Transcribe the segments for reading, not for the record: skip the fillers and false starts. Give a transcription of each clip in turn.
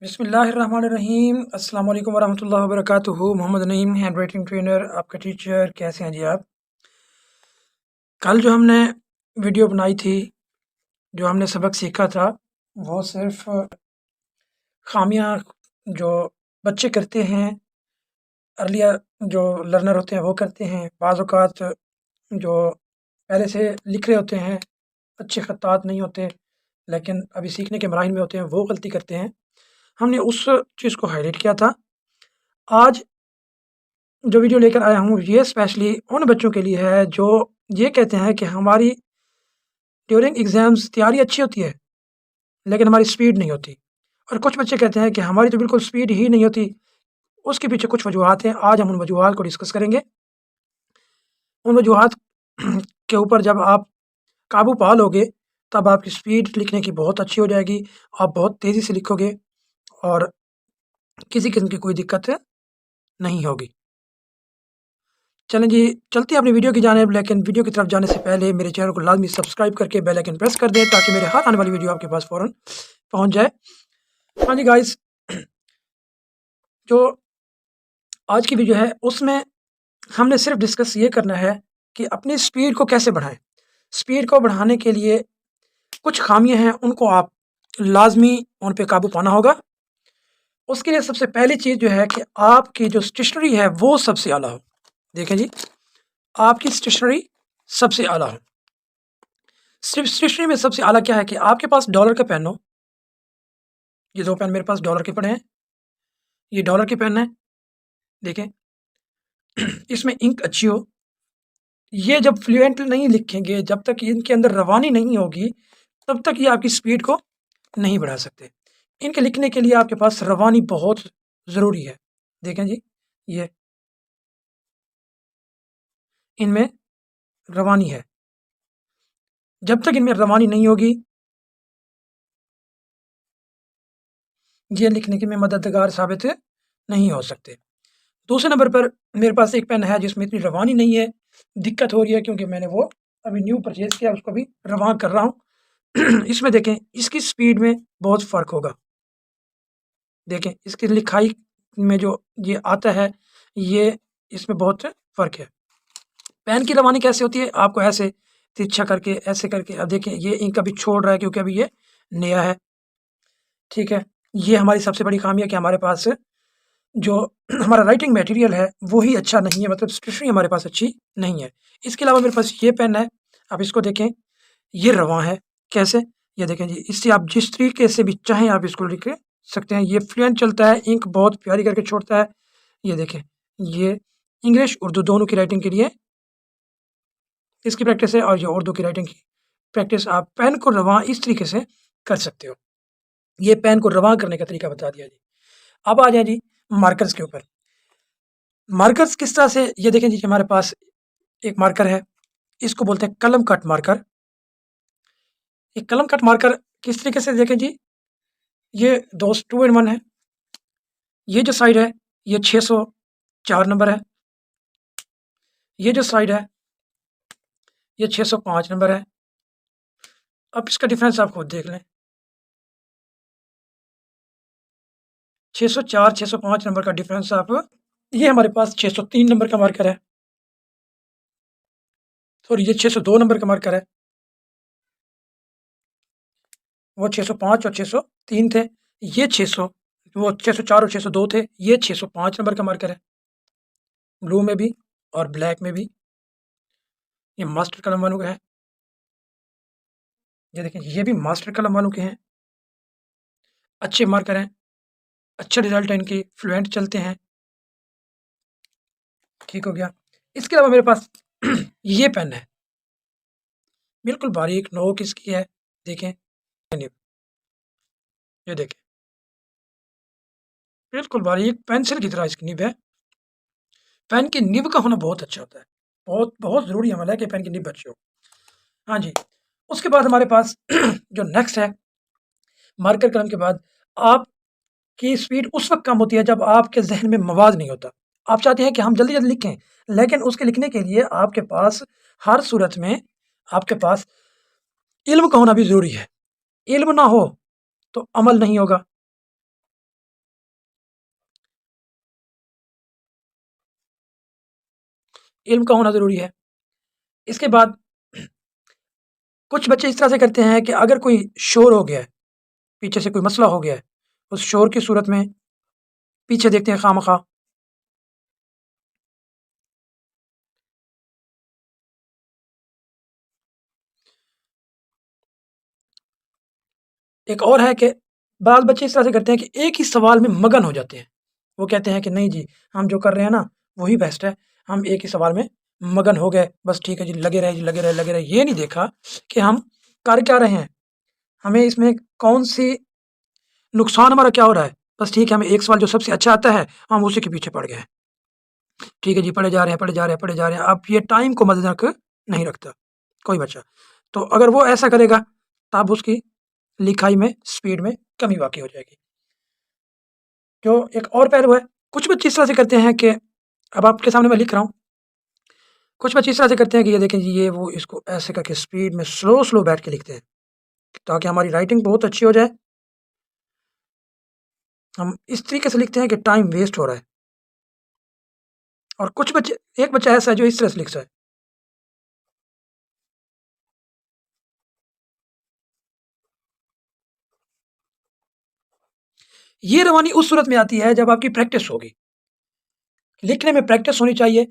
बिस्मिल्लाहिर्रहमानिर्रहीम। अस्सलाम वालेकुम वरहमतुल्लाहि वबरकातुहू। Mohammad Naeem, hand writing trainer, आपका टीचर। कैसे हैं जी आप? कल जो हमने वीडियो बनाई थी, जो हमने सबक सीखा था, वो सिर्फ खामियां जो बच्चे करते हैं, अर्लियर जो लर्नर होते हैं वो करते हैं। बाज़ औक़ात जो पहले से लिख रहे होते हैं, अच्छे ख़त्तात नहीं होते, लेकिन अभी सीखने के मराहिल में होते हैं, वो गलती करते हैं। हमने उस चीज़ को हाईलाइट किया था। आज जो वीडियो लेकर आया हूँ, ये स्पेशली उन बच्चों के लिए है जो ये कहते हैं कि हमारी ड्यूरिंग एग्ज़ाम्स तैयारी अच्छी होती है, लेकिन हमारी स्पीड नहीं होती। और कुछ बच्चे कहते हैं कि हमारी तो बिल्कुल स्पीड ही नहीं होती। उसके पीछे कुछ वजूहात हैं, आज हम उन वजूहात को डिस्कस करेंगे। उन वजूहात के ऊपर जब आप काबू पा लोगे, तब आपकी स्पीड लिखने की बहुत अच्छी हो जाएगी, आप बहुत तेज़ी से लिखोगे और किसी किस्म की कोई दिक्कत नहीं होगी। चलें जी, चलते हैं अपनी वीडियो की जानिब, लेकिन वीडियो की तरफ जाने से पहले मेरे चैनल को लाज़मी सब्सक्राइब करके बेल आइकन प्रेस कर दें, ताकि मेरे हर आने वाली वीडियो आपके पास फ़ौरन पहुँच जाए। हाँ जी गाइस, जो आज की वीडियो है, उसमें हमने सिर्फ डिस्कस ये करना है कि अपनी स्पीड को कैसे बढ़ाएँ। स्पीड को बढ़ाने के लिए कुछ खामियाँ हैं, उनको आप लाज़मी उन पे काबू पाना होगा। उसके लिए सबसे पहली चीज़ जो है कि आपकी जो स्टेशनरी है, वो सबसे आला हो। देखें जी, आपकी स्टेशनरी सबसे आला हो। सिर्फ स्टेशनरी में सबसे आला क्या है कि आपके पास डॉलर का पेन हो। ये 2 पेन मेरे पास डॉलर के पड़े हैं। ये डॉलर के पेन है, देखें। इसमें इंक अच्छी हो। ये जब फ्लुएंट नहीं लिखेंगे, जब तक इनके अंदर रवानी नहीं होगी, तब तक ये आपकी स्पीड को नहीं बढ़ा सकते। इनके लिखने के लिए आपके पास रवानी बहुत ज़रूरी है। देखें जी, ये इनमें रवानी है। जब तक इनमें रवानी नहीं होगी, ये लिखने के में मददगार साबित नहीं हो सकते। दूसरे नंबर पर मेरे पास एक पेन है जिसमें इतनी रवानी नहीं है। दिक्कत हो रही है क्योंकि मैंने वो अभी न्यू परचेज़ किया, उसको भी रवान कर रहा हूँ। इसमें देखें, इसकी स्पीड में बहुत फ़र्क होगा। देखें, इसकी लिखाई में जो ये आता है, ये इसमें बहुत फ़र्क है। पेन की रवानी कैसे होती है? आपको ऐसे तिरछा करके, ऐसे करके, अब देखें ये इंक अभी छोड़ रहा है क्योंकि अभी ये नया है, ठीक है? ये हमारी सबसे बड़ी ख़ामी है कि हमारे पास जो हमारा राइटिंग मटेरियल है, वो ही अच्छा नहीं है, मतलब स्टेशनरी हमारे पास अच्छी नहीं है। इसके अलावा मेरे पास ये पेन है, आप इसको देखें, ये रवां है। कैसे? ये देखें जी, इससे आप जिस तरीके से भी चाहें आप इसको लिख सकते हैं। ये फ्लुएंट चलता है, इंक बहुत प्यारी करके छोड़ता है। ये देखें, ये इंग्लिश, उर्दू दोनों की राइटिंग के लिए इसकी प्रैक्टिस है, और ये उर्दू की राइटिंग की प्रैक्टिस आप पेन को रवां इस तरीके से कर सकते हो। ये पेन को रवां करने का तरीका बता दिया जी। अब आ जाएँ जी मार्कर्स के ऊपर। मार्कर्स किस तरह से, ये देखें जी, हमारे पास एक मार्कर है, इसको बोलते हैं कलम कट मार्कर। ये कलम कट मार्कर किस तरीके से, देखें जी, ये दो 2 in 1 है। ये जो साइड है, ये 604 नंबर है। ये जो साइड है, ये 605 नंबर है। अब इसका डिफरेंस आप खुद देख लें। 604, 605 नंबर का डिफरेंस आप, ये हमारे पास 603 नंबर का मार्कर है, सॉरी ये 602 नंबर का मार्कर है। वो 605 और 603 थे। ये 600, वो 604 और 602 थे। ये 605 नंबर का मार्कर है, ब्लू में भी और ब्लैक में भी। ये मास्टर कलम वालों का है। ये देखें, ये भी मास्टर कलम वालों के हैं। अच्छे मार्कर हैं, अच्छा रिजल्ट है इनकी, फ्लुएंट चलते हैं। ठीक हो गया। इसके अलावा मेरे पास ये पेन है, बिल्कुल बारीक नोक इसकी है, देखें, निब, ये देखें, बिल्कुल बारीक पेंसिल की तरह इसकी निब है। पेन की निब का होना बहुत अच्छा होता है, बहुत बहुत ज़रूरी अमल है कि पेन की निब अच्छी हो। हाँ जी। उसके बाद हमारे पास जो नेक्स्ट है, मार्कर कलम के बाद आपकी स्पीड उस वक़्त कम होती है जब आपके ज़हन में मवाद नहीं होता। आप चाहते हैं कि हम जल्दी-जल्दी लिखें, लेकिन उसके लिखने के लिए आपके पास हर सूरत में आपके पास इल्म का होना भी ज़रूरी है। इल्म ना हो तो अमल नहीं होगा। इल्म का होना ज़रूरी है। इसके बाद कुछ बच्चे इस तरह से करते हैं कि अगर कोई शोर हो गया है, पीछे से कोई मसला हो गया है, उस शोर की सूरत में पीछे देखते हैं खामख़ा। एक और है कि बाज़ बच्चे इस तरह से करते हैं कि एक ही सवाल में मगन हो जाते हैं। वो कहते हैं कि नहीं जी, हम जो कर रहे हैं ना, वही बेस्ट है। हम एक ही सवाल में मगन हो गए, बस ठीक है जी, लगे रहे जी, लगे रहे, लगे रहे। ये नहीं देखा कि हम कर क्या रहे हैं, हमें इसमें कौन-सी नुकसान हमारा क्या हो रहा है। बस ठीक है, हमें एक सवाल जो सबसे अच्छा आता है, हम उसी के पीछे पड़ गए हैं। ठीक है जी, पढ़े जा रहे हैं, पढ़े जा रहे हैं, पढ़े जा रहे हैं। अब ये टाइम को मद्देनज़र नहीं रखता कोई बच्चा। तो अगर वो ऐसा करेगा, तब उसकी लिखाई में, स्पीड में कमी वाक़ई हो जाएगी। जो एक और पहलू है, कुछ बच्चे इस तरह से करते हैं कि अब आपके सामने मैं लिख रहा हूँ, कुछ बच्चे इस तरह से करते हैं कि ये देखें जी, ये वो इसको ऐसे करके स्पीड में स्लो बैठ के लिखते हैं, ताकि हमारी राइटिंग बहुत अच्छी हो जाए। हम इस तरीके से लिखते हैं कि टाइम वेस्ट हो रहा है। और कुछ बच्चे, एक बच्चा ऐसा है जो इस तरह से लिखता है। ये रवानी उस सूरत में आती है जब आपकी प्रैक्टिस होगी। लिखने में प्रैक्टिस होनी चाहिए,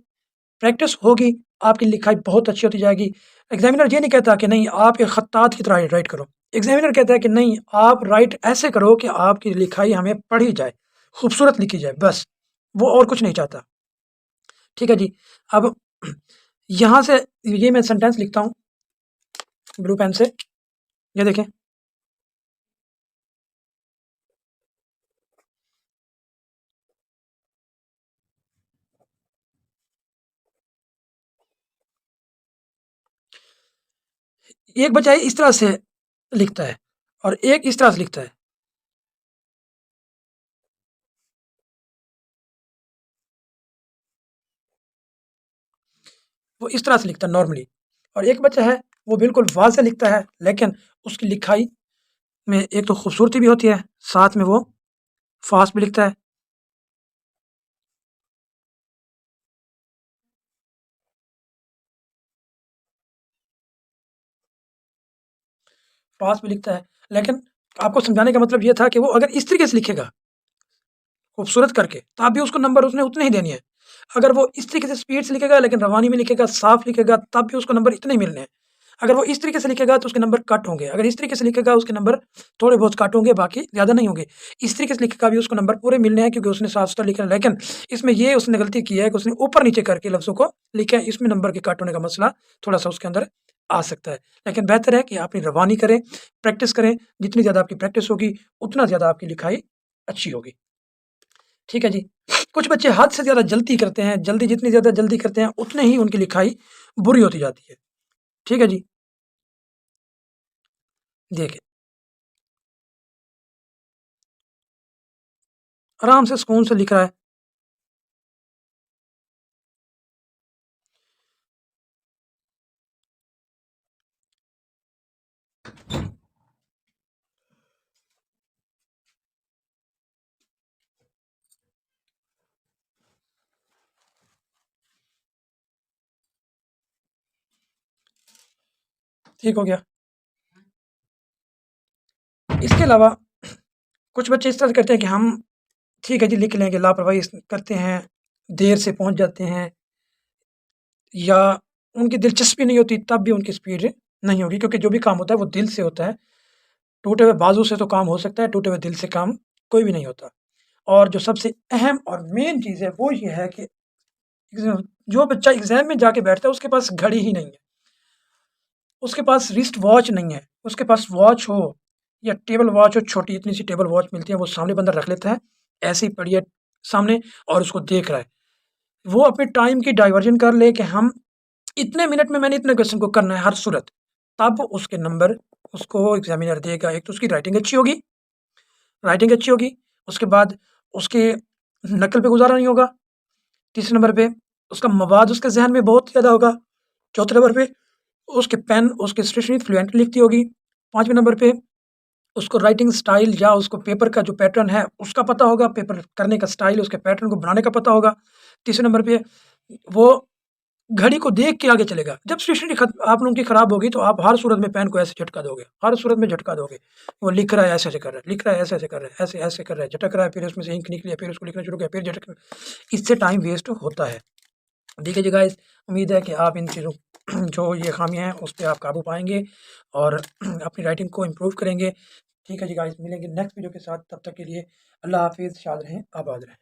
प्रैक्टिस होगी, आपकी लिखाई बहुत अच्छी होती जाएगी। एग्ज़ामिनर ये नहीं कहता कि नहीं आप एक खत्तात की तरह राइट करो। एग्ज़ामिनर कहता है कि नहीं, आप राइट ऐसे करो कि आपकी लिखाई हमें पढ़ी जाए, खूबसूरत लिखी जाए, बस। वो और कुछ नहीं चाहता। ठीक है जी। अब यहाँ से ये मैं सेंटेंस लिखता हूँ ब्लू पेन से, ये देखें। एक बच्चा इस तरह से लिखता है और एक इस तरह से लिखता है। वो इस तरह से लिखता है नॉर्मली। और एक बच्चा है, वो बिल्कुल वाज़ेह लिखता है, लेकिन उसकी लिखाई में एक तो खूबसूरती भी होती है, साथ में वो फ़ास्ट भी लिखता है। फ़ास्ट भी लिखता है, लेकिन आपको समझाने का मतलब ये था कि वो अगर इस तरीके से लिखेगा, खूबसूरत करके, तब भी उसको नंबर उसने उतने ही देने हैं। अगर वो इस तरीके से स्पीड से लिखेगा, लेकिन रवानी में लिखेगा, साफ लिखेगा, तब भी उसको नंबर इतने ही मिलने हैं। अगर वो इस तरीके से लिखेगा तो उसके नंबर कट होंगे, अगर इस तरीके से लिखेगा उसके नंबर थोड़े बहुत कट होंगे, बाकी ज़्यादा नहीं होंगे। इस तरीके से लिखेगा भी उसको नंबर पूरे मिलने हैं, क्योंकि उसने साफ-सुथरा लिखा है। लेकिन इसमें ये उसने गलती की है कि उसने ऊपर-नीचे करके लफ्ज़ों को लिखा है, इसमें नंबर के कट होने का मसला थोड़ा-सा उसके अंदर आ सकता है। लेकिन बेहतर है कि आप अपनी रवानी करें, प्रैक्टिस करें, जितनी ज़्यादा आपकी प्रैक्टिस होगी, उतना ज़्यादा आपकी लिखाई अच्छी होगी। ठीक है जी। कुछ बच्चे हद से ज़्यादा जल्दी करते हैं, जल्दी जितनी ज़्यादा जल्दी करते हैं, उतने ही उनकी लिखाई बुरी होती जाती है। ठीक है जी। देखिए, आराम से सुकून से लिख रहा है। ठीक हो गया। इसके अलावा कुछ बच्चे इस तरह से करते हैं कि हम ठीक है जी लिख लेंगे, लापरवाही करते हैं, देर से पहुँच जाते हैं, या उनकी दिलचस्पी नहीं होती, तब भी उनकी स्पीड नहीं होगी, क्योंकि जो भी काम होता है वो दिल से होता है। टूटे हुए बाजू से तो काम हो सकता है, टूटे हुए दिल से काम कोई भी नहीं होता। और जो सबसे अहम और मेन चीज़ है वो ये है कि जो बच्चा एग्ज़ाम में जाके बैठता है उसके पास घड़ी ही नहीं है, उसके पास रिस्ट वॉच नहीं है, उसके पास वॉच हो या टेबल वॉच हो, छोटी इतनी सी टेबल वॉच मिलती है, वो सामने बंदा रख लेता है, ऐसे ही पड़ी है सामने और उसको देख रहा है। वो अपने टाइम की डाइवर्जन कर ले कि हम इतने मिनट में मैंने इतने क्वेश्चन को करना है हर सूरत, तब उसके नंबर उसको एग्ज़ामिनर देगा। एक तो उसकी राइटिंग अच्छी होगी, उसके बाद उसके नकल पे गुज़ारा नहीं होगा, तीसरे नंबर पे उसका मवाद उसके ज़हन में बहुत ज़्यादा होगा, चौथे नंबर पे उसके पेन, उसकी स्टेशनरी फ्लुएंटली लिखती होगी, पाँचवें नंबर पे उसको राइटिंग स्टाइल या उसको पेपर का जो पैटर्न है उसका पता होगा, पेपर करने का स्टाइल, उसके पैटर्न को बनाने का पता होगा। तीसरे नंबर पे वो घड़ी को देख के आगे चलेगा। जब स्टेशनरी आप लोगों की खराब होगी तो आप हर सूरत में पेन को ऐसे झटका दोगे, हर सूरत में झटका दोगे। वो लिख रहा है ऐसे-ऐसे कर रहा है, लिख रहा है ऐसे-ऐसे कर रहा है, ऐसे-ऐसे कर रहा है, झटक रहा है, फिर उसमें से इंक निकली है, फिर उसको लिखना शुरू किया, फिर झटक, इससे टाइम वेस्ट होता है। ठीक है जी गाइस, उम्मीद है कि आप इन चीज़ों जो ये खामियाँ हैं उस पे आप काबू पाएँगे और अपनी राइटिंग को इम्प्रूव करेंगे। ठीक है जी गाइस, मिलेंगे नेक्स्ट वीडियो के साथ, तब तक के लिए अल्लाह हाफ़िज़, शाद रहें, आबाद रहें।